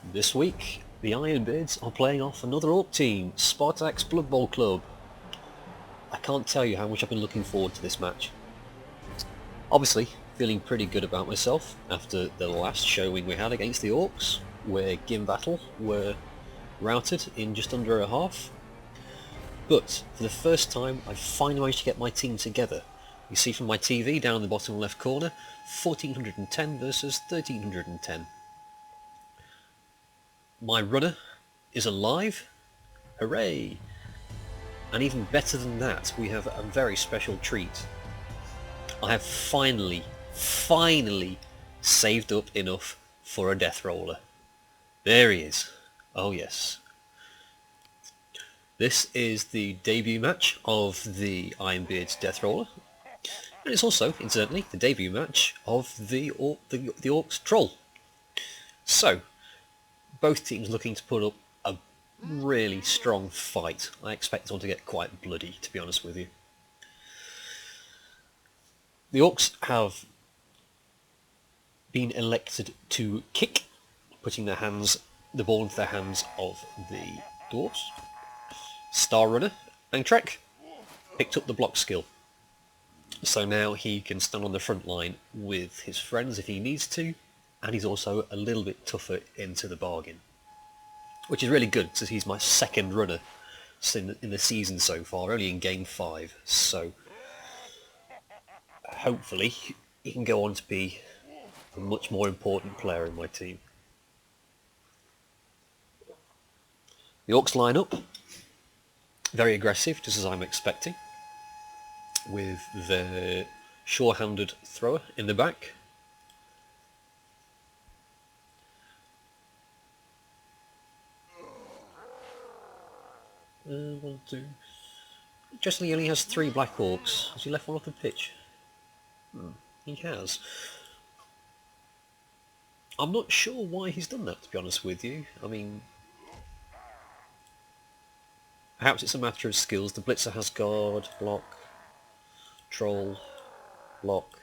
This week, the Ironbeards are playing off another Orc team, Spartak's Blood Bowl Club. I can't tell you how much I've been looking forward to this match. Obviously, feeling pretty good about myself after the last showing we had against the Orcs, where Gim Battle were routed in just under a half. But for the first time, I finally managed to get my team together. You see from my TV down in the bottom left corner, 1410 versus 1310. My runner is alive. Hooray! And even better than that, we have a very special treat. I have finally saved up enough for a death roller. There he is. Oh yes. This is the debut match of the Ironbeards Death Roller. And it's also, incidentally, the debut match of the Orcs Troll. So, both teams looking to put up a really strong fight. I expect this one to get quite bloody, to be honest with you. The Orcs have been elected to kick, putting the ball into the hands of the Dwarves. Star Runner, Angtrek, picked up the block skill. So now he can stand on the front line with his friends if he needs to, and he's also a little bit tougher into the bargain. Which is really good, because he's my second runner in the season so far, only in Game 5, so hopefully he can go on to be a much more important player in my team. The Orcs line up, very aggressive, just as I'm expecting, with the sure-handed thrower in the back. One, two. Interestingly, he only has 3 black orcs. Has he left one off the pitch? He has. I'm not sure why he's done that, to be honest with you. I mean, perhaps it's a matter of skills. The Blitzer has guard, block, troll, block,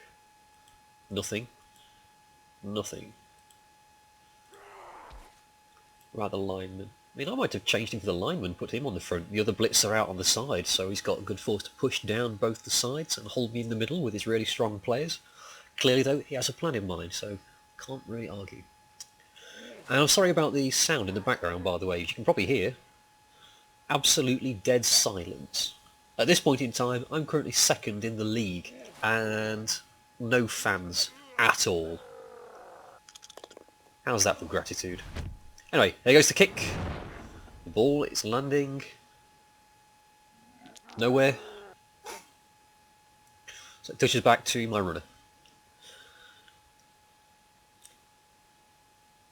nothing. Rather lineman. I mean, I might have changed him to the lineman, put him on the front, the other Blitzer out on the side, so he's got a good force to push down both the sides and hold me in the middle with his really strong players. Clearly, though, he has a plan in mind, so can't really argue. And I'm sorry about the sound in the background, by the way. As you can probably hear, absolutely dead silence. At this point in time, I'm currently second in the league, and no fans at all. How's that for gratitude? Anyway, there goes the kick. The ball is landing nowhere. So it touches back to my runner.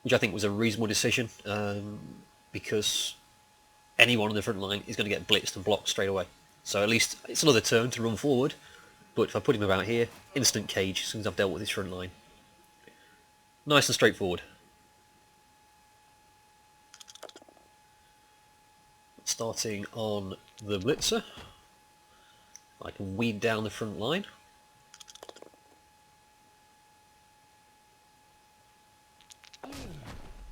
Which I think was a reasonable decision, because anyone on the front line is going to get blitzed and blocked straight away. So at least it's another turn to run forward, but if I put him about here, instant cage as soon as I've dealt with his front line. Nice and straightforward. Starting on the Blitzer, I can weed down the front line.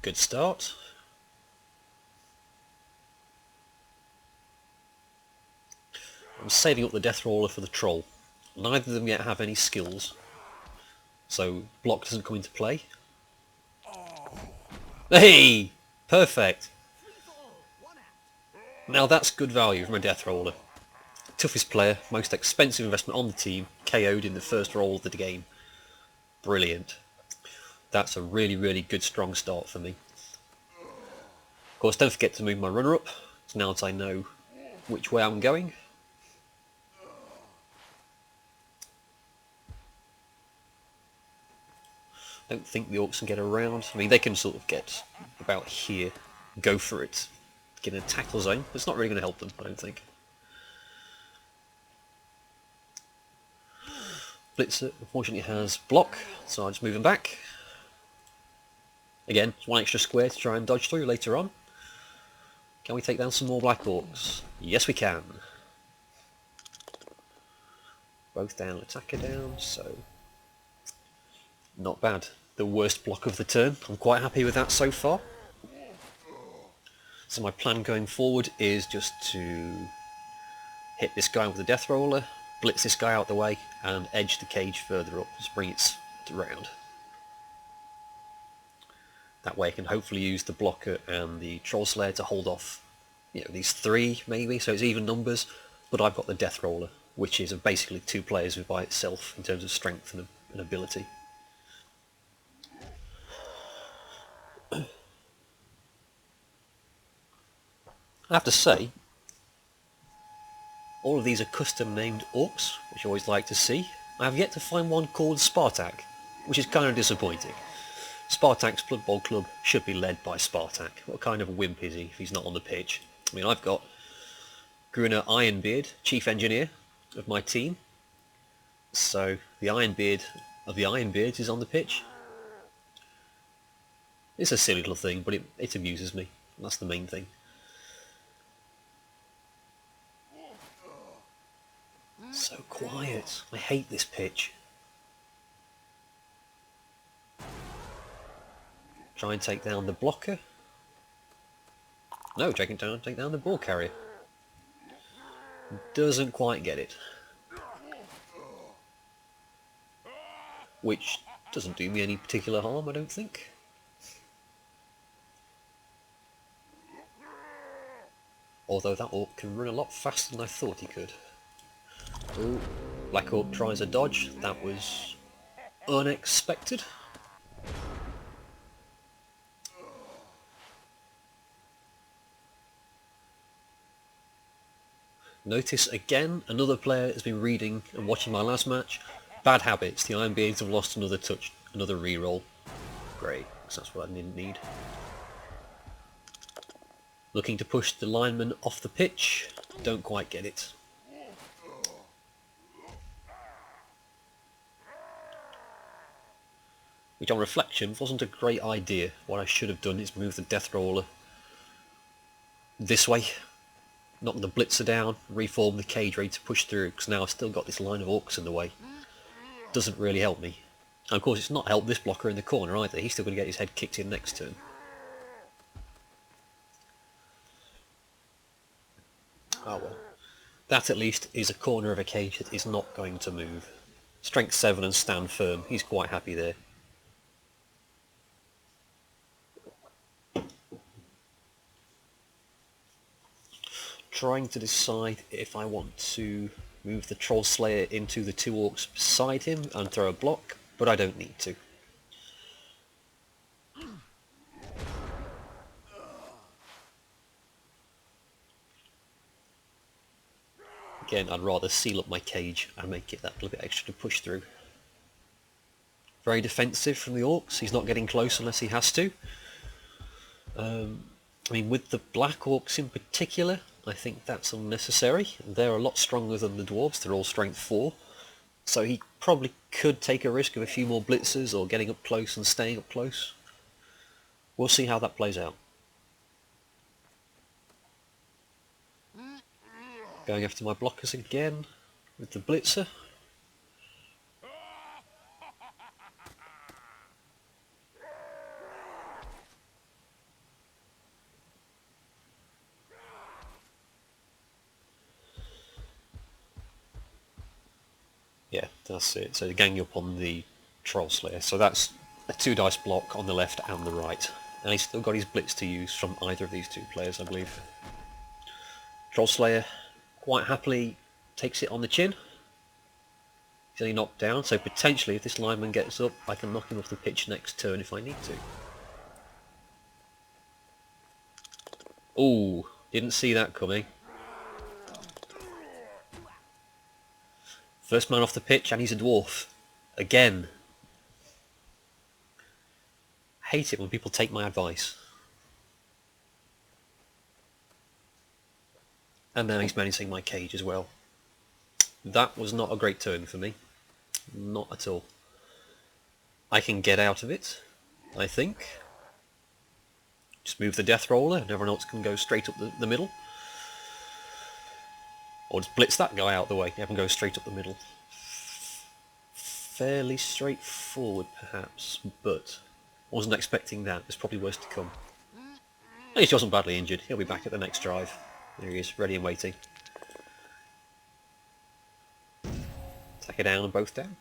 Good start. I'm saving up the Death Roller for the Troll. Neither of them yet have any skills, so block doesn't come into play. Hey! Perfect! Now that's good value from a Death Roller. Toughest player, most expensive investment on the team, KO'd in the first roll of the game. Brilliant. That's a really good strong start for me. Of course, don't forget to move my runner up, so now that I know which way I'm going. Don't think the Orcs can get around. I mean, they can sort of get about here, go for it, get in a tackle zone, but it's not really going to help them, I don't think. Blitzer unfortunately has block, so I'll just move him back. Again, it's one extra square to try and dodge through later on. Can we take down some more black orcs? Yes we can. Both down, attacker down, so not bad. The worst block of the turn. I'm quite happy with that so far. So my plan going forward is just to hit this guy with the death roller, blitz this guy out the way, and edge the cage further up, just bring it around. That way I can hopefully use the blocker and the troll slayer to hold off, you know, these three maybe, so it's even numbers, but I've got the death roller, which is basically two players by itself in terms of strength and ability. I have to say, all of these are custom named orcs, which I always like to see. I have yet to find one called Spartak, which is kind of disappointing. Spartak's Blood Bowl Club should be led by Spartak. What kind of a wimp is he if he's not on the pitch? I mean, I've got Gruner Ironbeard, Chief Engineer of my team. So the Ironbeard of the Ironbeards is on the pitch. It's a silly little thing, but it amuses me. That's the main thing. So quiet. I hate this pitch. Try and take down the blocker. No, take down the ball carrier. Doesn't quite get it. Which doesn't do me any particular harm, I don't think. Although that orc can run a lot faster than I thought he could. Ooh, Black Orc tries a dodge. That was unexpected. Notice again, another player has been reading and watching my last match. Bad habits. The Ironbeards have lost another touch, another reroll. Great, because that's what I didn't need. Looking to push the lineman off the pitch. Don't quite get it. Which on reflection wasn't a great idea. What I should have done is move the death roller this way. Knock the blitzer down, reform the cage ready to push through, because now I've still got this line of orcs in the way. Doesn't really help me. And of course it's not helped this blocker in the corner either, he's still going to get his head kicked in next turn. Oh well. That at least is a corner of a cage that is not going to move. Strength 7 and stand firm, he's quite happy there. Trying to decide if I want to move the Troll Slayer into the two orcs beside him and throw a block, but I don't need to. Again, I'd rather seal up my cage and make it that little bit extra to push through. Very defensive from the orcs, he's not getting close unless he has to. I mean, with the black orcs in particular, I think that's unnecessary. They're a lot stronger than the dwarves, they're all strength 4. So he probably could take a risk of a few more blitzers or getting up close and staying up close. We'll see how that plays out. Going after my blockers again with the blitzer. Yeah, that's it. So gang up on the Troll Slayer. So that's a 2 dice block on the left and the right. And he's still got his blitz to use from either of these two players, I believe. Troll Slayer quite happily takes it on the chin. He's only knocked down, so potentially if this lineman gets up, I can knock him off the pitch next turn if I need to. Ooh, didn't see that coming. First man off the pitch, and he's a dwarf. Again. Hate it when people take my advice. And now he's managing my cage as well. That was not a great turn for me. Not at all. I can get out of it, I think. Just move the death roller and everyone else can go straight up the middle. Or just blitz that guy out the way, everyone goes straight up the middle. Fairly straightforward perhaps, but wasn't expecting that. There's probably worse to come. At least he wasn't badly injured. He'll be back at the next drive. There he is, ready and waiting. Take it down and both down.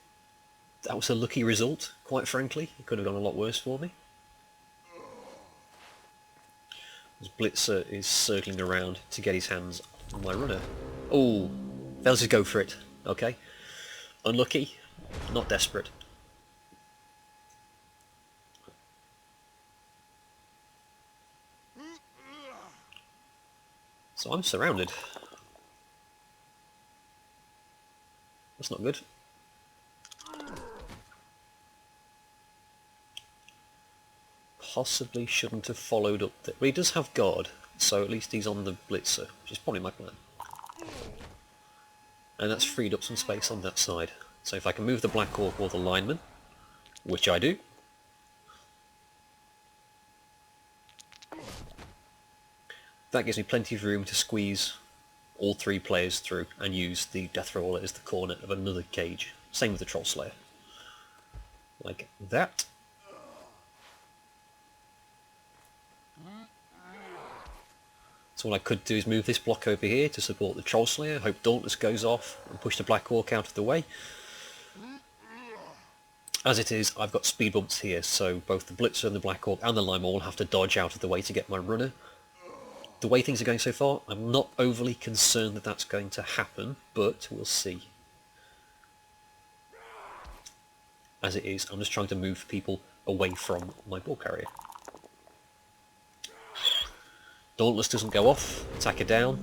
That was a lucky result, quite frankly. It could have gone a lot worse for me. As Blitzer is circling around to get his hands on my runner. Oh, fails to go for it. Okay. Unlucky, not desperate. So I'm surrounded. That's not good. Possibly shouldn't have followed up there. Well, he does have guard, so at least he's on the Blitzer, which is probably my plan. And that's freed up some space on that side. So if I can move the Black Orc or the lineman, which I do, that gives me plenty of room to squeeze all three players through and use the Death Roller as the corner of another cage. Same with the Troll Slayer. Like that. So what I could do is move this block over here to support the Troll Slayer, hope Dauntless goes off and push the Black Orc out of the way. As it is, I've got speed bumps here, so both the Blitzer and the Black Orc and the Lime all have to dodge out of the way to get my runner. The way things are going so far, I'm not overly concerned that that's going to happen, but we'll see. As it is, I'm just trying to move people away from my ball carrier. Dauntless doesn't go off, attacker down.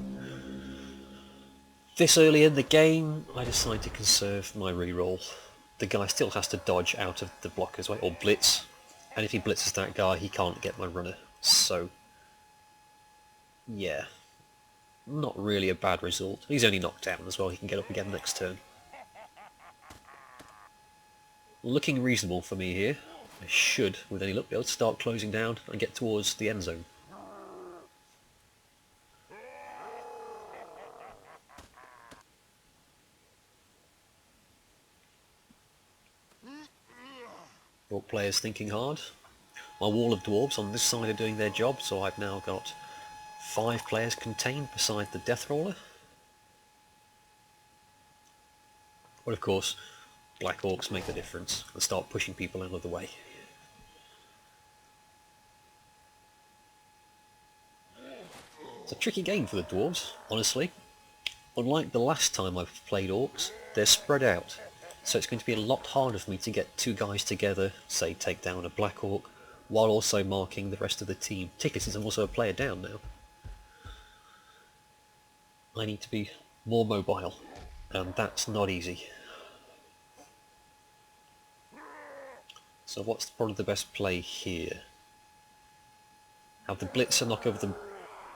This early in the game, I decide to conserve my reroll. The guy still has to dodge out of the blocker's way, or blitz, and if he blitzes that guy, he can't get my runner. So, yeah, not really a bad result. He's only knocked down as well, he can get up again next turn. Looking reasonable for me here. I should, with any luck, be able to start closing down and get towards the end zone. Orc players thinking hard. My wall of dwarves on this side are doing their job, so I've now got 5 players contained beside the Death Roller. But of course, Black Orcs make the difference and start pushing people out of the way. It's a tricky game for the Dwarves, honestly. Unlike the last time I've played Orcs, they're spread out. So it's going to be a lot harder for me to get 2 guys together, say take down a Black Orc, while also marking the rest of the team, particularly since I'm also a player down now. I need to be more mobile, and that's not easy. So what's probably the best play here? Have the Blitzer knock over the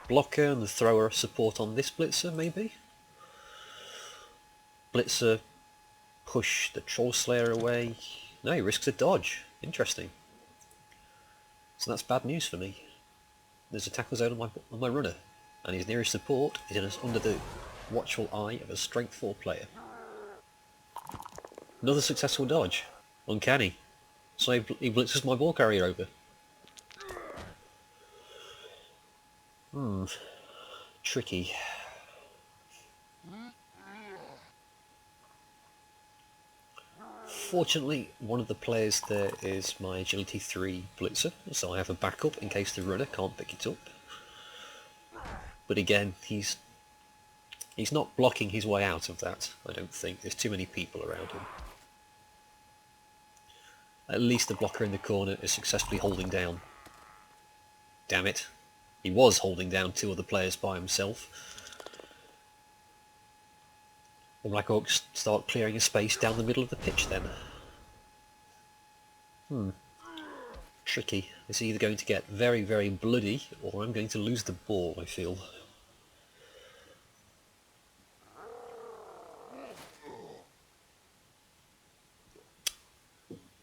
blocker and the thrower support on this Blitzer, maybe? Blitzer push the Troll Slayer away. No, he risks a dodge. Interesting. So that's bad news for me. There's a tackle zone on my runner, and his nearest support is under the watchful eye of a strength 4 player. Another successful dodge. Uncanny. So he blitzes my ball carrier over. Tricky. Fortunately, one of the players there is my Agility 3 Blitzer, so I have a backup in case the runner can't pick it up. But again, he's not blocking his way out of that, I don't think. There's too many people around him. At least the blocker in the corner is successfully holding down. Damn it. He was holding down 2 other players by himself. The Black Orcs start clearing a space down the middle of the pitch then. Tricky. It's either going to get very, very bloody, or I'm going to lose the ball, I feel.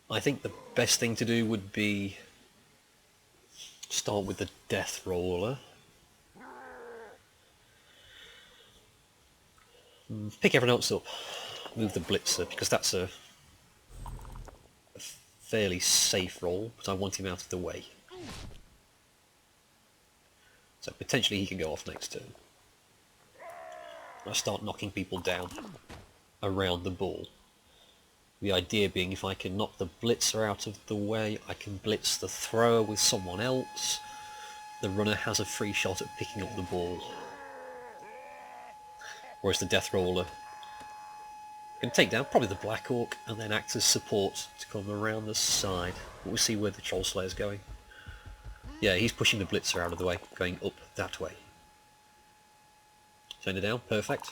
I think the best thing to do would be start with the Death Roller. Pick everyone else up. Move the Blitzer, because that's a fairly safe roll, but I want him out of the way. So potentially he can go off next turn. I start knocking people down around the ball. The idea being if I can knock the blitzer out of the way, I can blitz the thrower with someone else. The runner has a free shot at picking up the ball. Whereas the death roller can take down probably the Black Orc and then act as support to come around the side. We'll see where the Troll Slayer's going. Yeah, he's pushing the blitzer out of the way, going up that way. Turn it down, perfect.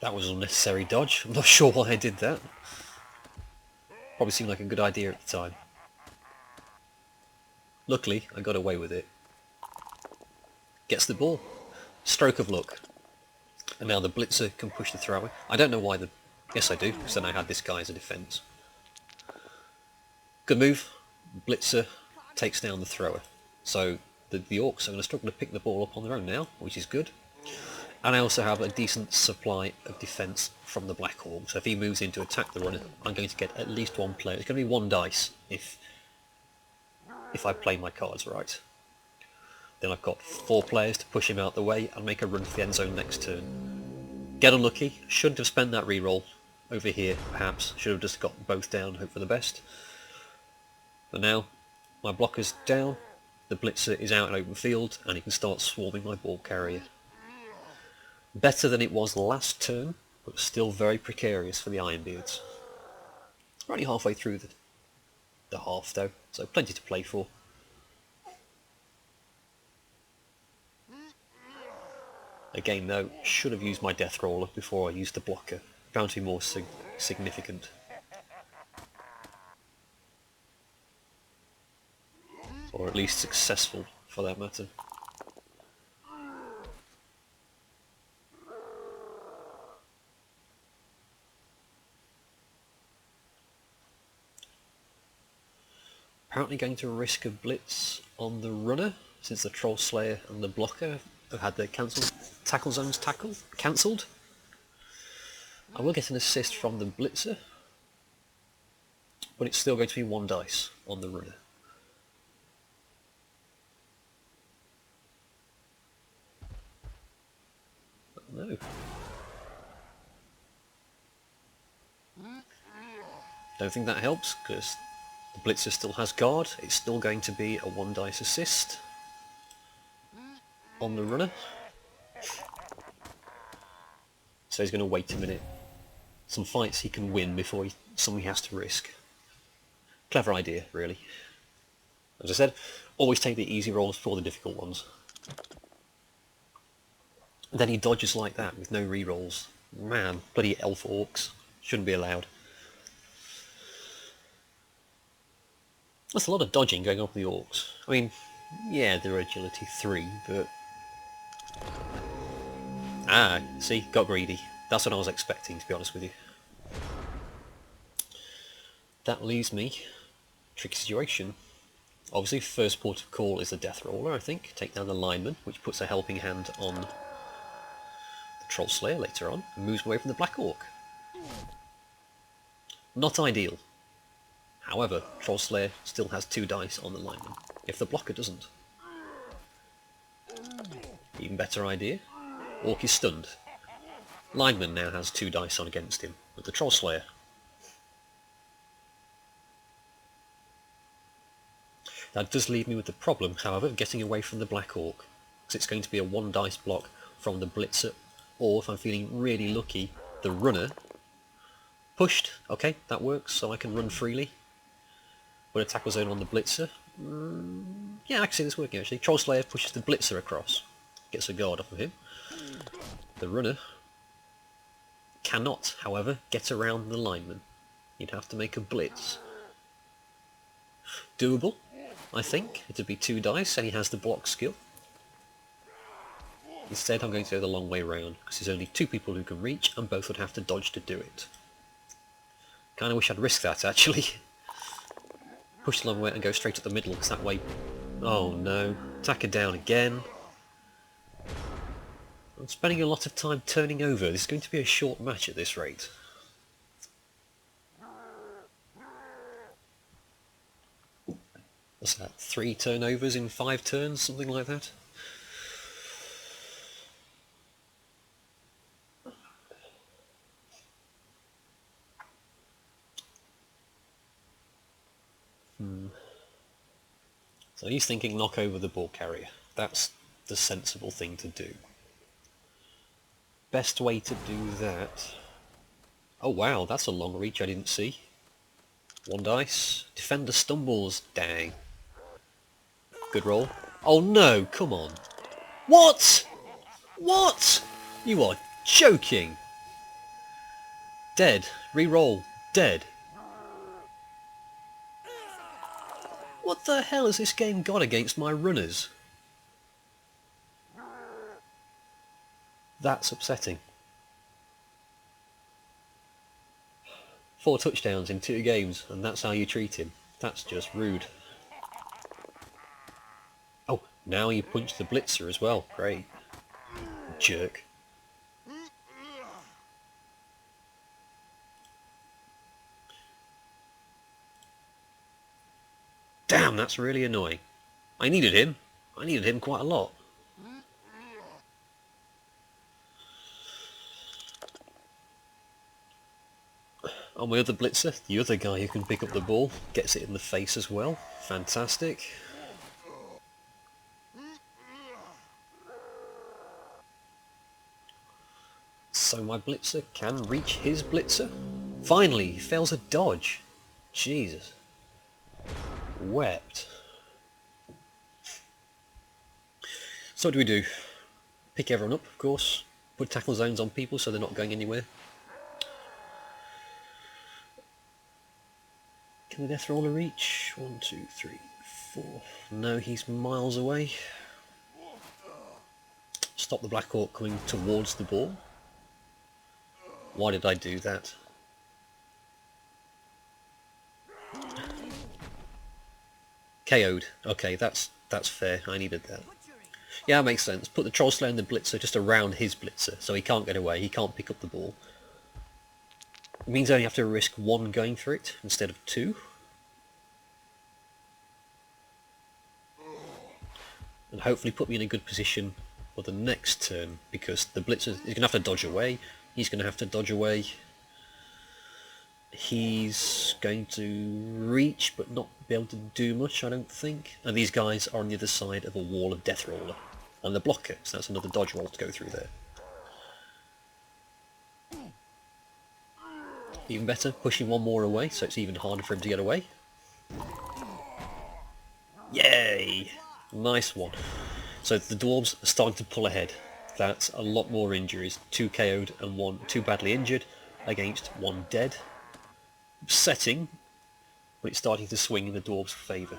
That was an unnecessary dodge. I'm not sure why I did that. Probably seemed like a good idea at the time. Luckily, I got away with it. Gets the ball. Stroke of luck. And now the blitzer can push the thrower. I don't know why the... Yes, I do, because then I had this guy as a defence. Good move. Blitzer takes down the thrower. So the Orcs are going to struggle to pick the ball up on their own now, which is good. And I also have a decent supply of defence from the Black Orc. So if he moves in to attack the runner, I'm going to get at least one player. It's going to be one dice if I play my cards right. Then I've got 4 players to push him out the way and make a run for the end zone next turn. Get unlucky. Shouldn't have spent that reroll over here, perhaps. Should have just got both down, hope for the best. But now, my blocker's down, the blitzer is out in open field, and he can start swarming my ball carrier. Better than it was last turn, but still very precarious for the Ironbeards. We're only halfway through the half though, so plenty to play for. Again though, should have used my death roller before I used the blocker. Found to be more significant. Or at least successful, for that matter. Apparently going to risk a blitz on the runner, since the Troll Slayer and the blocker have had their tackle zones cancelled. I will get an assist from the blitzer, but it's still going to be 1 dice on the runner. No. Don't think that helps, because the blitzer still has guard. It's still going to be a 1 dice assist on the runner. So he's going to wait a minute. Some fights he can win before something he has to risk. Clever idea, really. As I said, always take the easy rolls before the difficult ones. And then he dodges like that with no re-rolls. Man, bloody elf orcs. Shouldn't be allowed. That's a lot of dodging going on with the orcs. I mean, yeah, they're agility 3, but... Ah, see, got greedy. That's what I was expecting, to be honest with you. That leaves me... tricky situation. Obviously, first port of call is the death roller, I think. Take down the lineman, which puts a helping hand on the Troll Slayer later on, and moves away from the Black Orc. Not ideal. However, Troll Slayer still has 2 dice on the lineman, if the blocker doesn't. Even better idea. Orc is stunned. Lineman now has 2 dice on against him, with the Troll Slayer. That does leave me with the problem, however, of getting away from the Black Orc, because it's going to be a 1 dice block from the blitzer, or if I'm feeling really lucky, the runner. Pushed, okay, that works, so I can run freely. With a tackle zone on the blitzer. Yeah, I can see this working actually. Troll Slayer pushes the blitzer across. Gets a guard off of him. The runner cannot, however, get around the lineman. You'd have to make a blitz. Doable, I think. It'd be 2 dice and he has the block skill. Instead I'm going to go the long way round, because there's only 2 people who can reach and both would have to dodge to do it. Kinda wish I'd risk that actually. Push the long way and go straight at the middle, because that way... Oh no. Attacker down again. I'm spending a lot of time turning over. This is going to be a short match at this rate. What's that? 3 turnovers in 5 turns? Something like that? So he's thinking knock over the ball carrier. That's the sensible thing to do. Best way to do that... Oh wow, that's a long reach I didn't see. 1 dice. Defender stumbles. Dang. Good roll. Oh no, come on. What? What? You are joking. Dead. Re-roll. Dead. What the hell has this game got against my runners? That's upsetting. 4 touchdowns in 2 games, and that's how you treat him. That's just rude. Oh, now you punch the blitzer as well. Great. Jerk. Damn, that's really annoying. I needed him. I needed him quite a lot. On my other blitzer, the other guy who can pick up the ball, gets it in the face as well. Fantastic. So my blitzer can reach his blitzer. Finally, he fails a dodge. Jesus. Wept. So what do we do? Pick everyone up, of course. Put tackle zones on people so they're not going anywhere. Can the death roller reach? 1, 2, 3, 4. No, he's miles away. Stop the Black Orc coming towards the ball. Why did I do that? KO'd. Okay, that's fair. I needed that. Yeah, that makes sense. Put the Troll Slayer and the Blitzer just around his Blitzer, so he can't get away, he can't pick up the ball. It means I only have to risk 1 going for it instead of 2. And hopefully put me in a good position for the next turn, because the Blitzer is going to have to dodge away, he's going to have to dodge away. He's going to reach but not be able to do much, I don't think. And these guys are on the other side of a wall of Death Roller. And the blocker, so that's another dodge roll to go through there. Even better, pushing 1 more away, so it's even harder for him to get away. Yay! Nice one. So the Dwarves are starting to pull ahead. That's a lot more injuries. 2 KO'd and 2 badly injured against 1 dead. Upsetting, but it's starting to swing in the Dwarves' favour.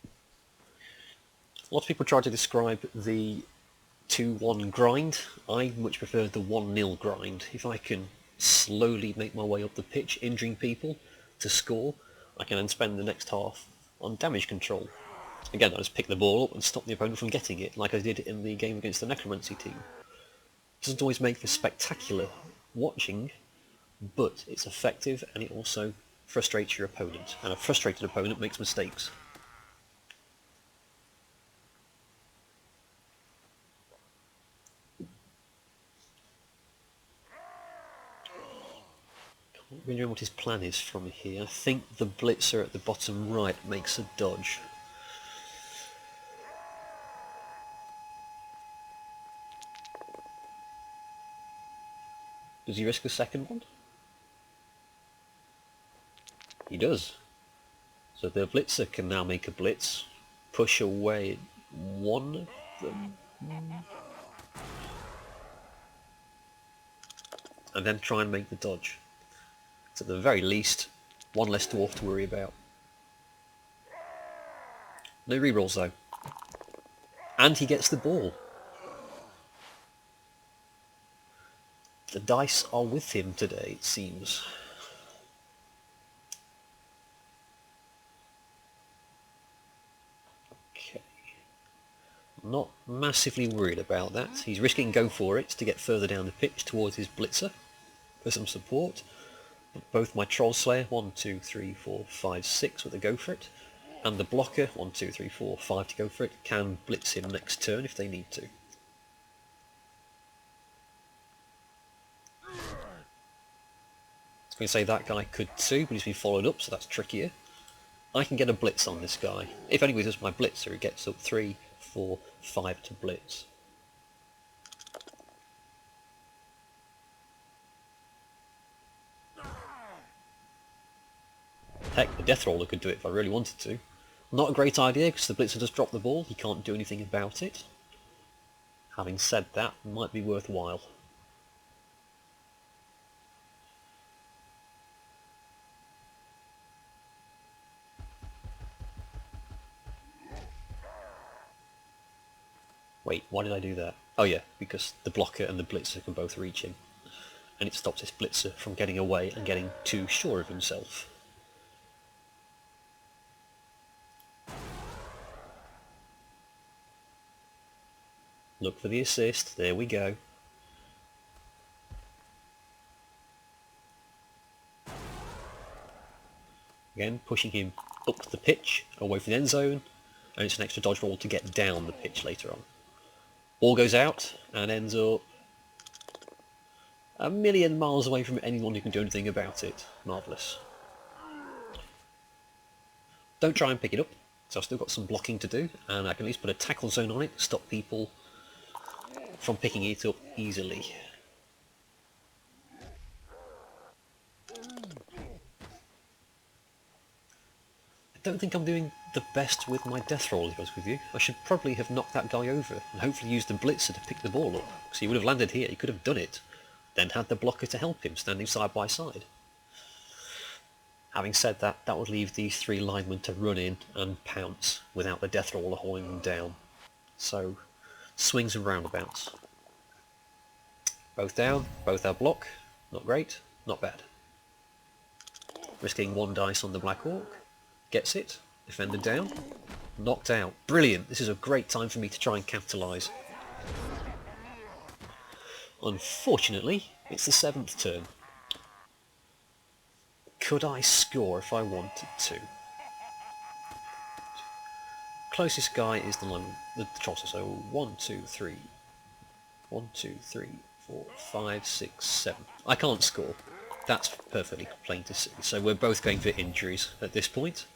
A lot of people try to describe the 2-1 grind. I much prefer the 1-0 grind. If I can slowly make my way up the pitch, injuring people to score, I can then spend the next half on damage control. Again, I just pick the ball up and stop the opponent from getting it, like I did in the game against the Necromancy team. It doesn't always make for spectacular watching, but it's effective and it also frustrates your opponent. And a frustrated opponent makes mistakes. Can't really remember what his plan is from here. I think the blitzer at the bottom right makes a dodge. Does he risk a second one? He does. So the blitzer can now make a blitz, push away 1 of them, and then try and make the dodge. So at the very least, 1 less dwarf to worry about. No rerolls though. And he gets the ball. The dice are with him today, it seems. Not massively worried about that. He's risking go for it to get further down the pitch towards his blitzer for some support. But both my Troll Slayer, 1, 2, 3, 4, 5, 6 with a go for it, and the blocker, 1, 2, 3, 4, 5 to go for it, can blitz him next turn if they need to. I was going to say that guy could too, but he's been followed up, so that's trickier. I can get a blitz on this guy. If anyway does my blitzer, it gets up 3, 4, 5 to blitz. Heck, the Death Roller could do it if I really wanted to. Not a great idea because the blitzer just dropped the ball, he can't do anything about it. Having said that, it might be worthwhile. Wait, why did I do that? Oh yeah, because the blocker and the blitzer can both reach him. And it stops this blitzer from getting away and getting too sure of himself. Look for the assist, there we go. Again, pushing him up the pitch, away from the end zone, and it's an extra dodge roll to get down the pitch later on. Ball goes out and ends up a million miles away from anyone who can do anything about it. Marvellous. Don't try and pick it up, so I've still got some blocking to do, and I can at least put a tackle zone on it, stop people from picking it up easily. I don't think I'm doing the best with my death roll, to be honest with you. I should probably have knocked that guy over and hopefully used the blitzer to pick the ball up, because he would have landed here, he could have done it, then had the blocker to help him, standing side by side. Having said that, that would leave these three linemen to run in and pounce without the death roller hauling them down. So, swings and roundabouts. Both down, both our block. Not great, not bad. Risking one dice on the Black Orc. Gets it. Defender down. Knocked out. Brilliant! This is a great time for me to try and capitalise. Unfortunately, it's the 7th turn. Could I score if I wanted to? Closest guy is the Trosser, so 1, 2, 3. 1, 2, 3, 4, 5, 6, 7. I can't score. That's perfectly plain to see. So we're both going for injuries at this point,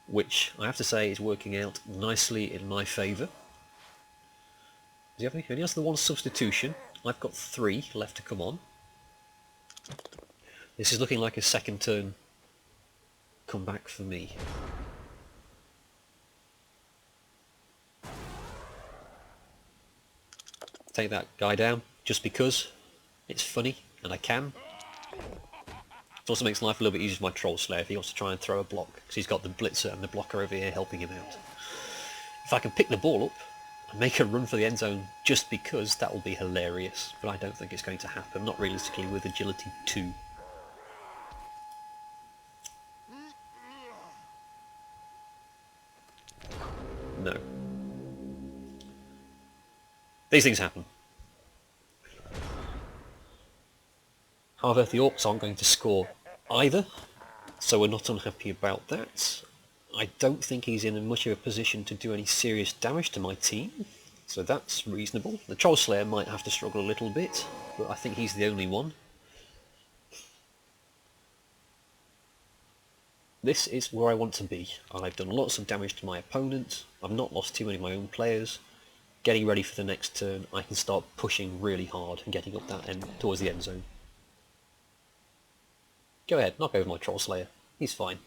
which I have to say is working out nicely in my favour. Does he have any? He only has the one substitution. I've got 3 left to come on. This is looking like a second turn comeback for me. Take that guy down just because it's funny and I can. It also makes life a little bit easier for my Troll Slayer if he wants to try and throw a block, because he's got the blitzer and the blocker over here helping him out. If I can pick the ball up and make a run for the end zone just because, that will be hilarious, but I don't think it's going to happen, not realistically with agility 2. No. These things happen. However, the Orcs aren't going to score either, so we're not unhappy about that. I don't think he's in much of a position to do any serious damage to my team, so that's reasonable. The Troll Slayer might have to struggle a little bit, but I think he's the only one. This is where I want to be. I've done lots of damage to my opponent, I've not lost too many of my own players. Getting ready for the next turn, I can start pushing really hard and getting up that end towards the end zone. Go ahead, knock over my Troll Slayer. He's fine.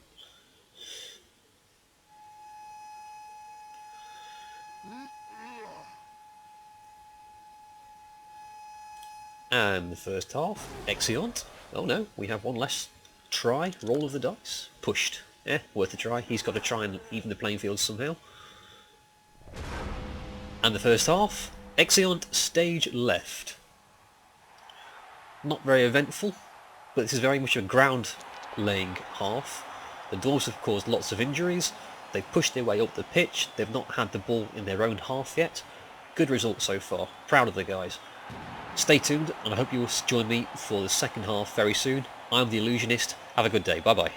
And the first half, excellent. Oh no, we have one less try, roll of the dice. Pushed. Worth a try. He's got to try and even the playing field somehow. And the first half, excellent, stage left. Not very eventful, but this is very much a ground-laying half. The Dwarves have caused lots of injuries, They've pushed their way up the pitch. They've not had the ball in their own half yet. Good result so far. Proud of the guys. Stay tuned, and I hope you will join me for the second half very soon. I'm the Illusionist. Have a good day. Bye bye.